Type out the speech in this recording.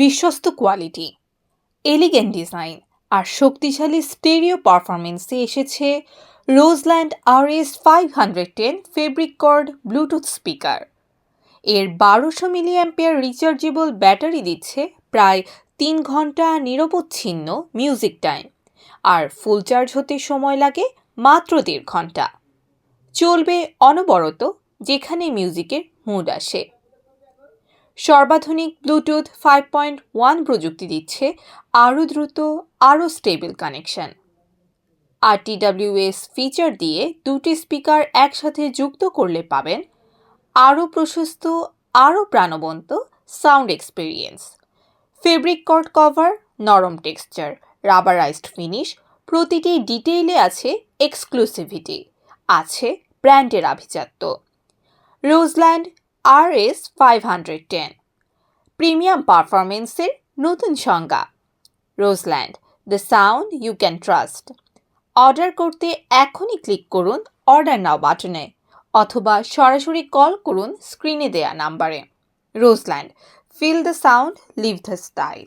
বিশ্বস্ত quality, elegant design আর শক্তিশালী stereo পারফরমেন্সে এসেছে Roseland RS510 fabric cord Bluetooth speaker. এর 1200 মিলিঅ্যাম্পিয়ার রিচার্জেবল ব্যাটারি দিচ্ছে প্রায় 3 ঘন্টা নিরবচ্ছিন্ন মিউজিক টাইম, আর ফুল চার্জ হতে সময় লাগে মাত্র 1.5 ঘন্টা। চলবে অনবরত যেখানে মিউজিকের মুড আসে। সর্বাধুনিক ব্লুটুথ 5.1 প্রযুক্তি দিচ্ছে আরও দ্রুত, আরও স্টেবল কানেকশন। RTWS ফিচার দিয়ে দুটি স্পিকার একসাথে যুক্ত করলে পাবেন আরও প্রশস্ত, আরও প্রাণবন্ত sound experience. Fabric cord cover, নরম টেক্সচার, রাবারাইজড ফিনিশ, প্রতিটি ডিটেইলে আছে এক্সক্লুসিভিটি, আছে ব্র্যান্ডের আভিজাত্য। রোজল্যান্ড RS510 প্রিমিয়াম পারফরমেন্সের নতুন সংজ্ঞা। Roseland, the sound you can trust. Order করতে এখনই ক্লিক করুন অর্ডার নাও বাটনে, অথবা সরাসরি কল করুন স্ক্রিনে দেয়া নাম্বারে। Roseland, feel the sound, live the style.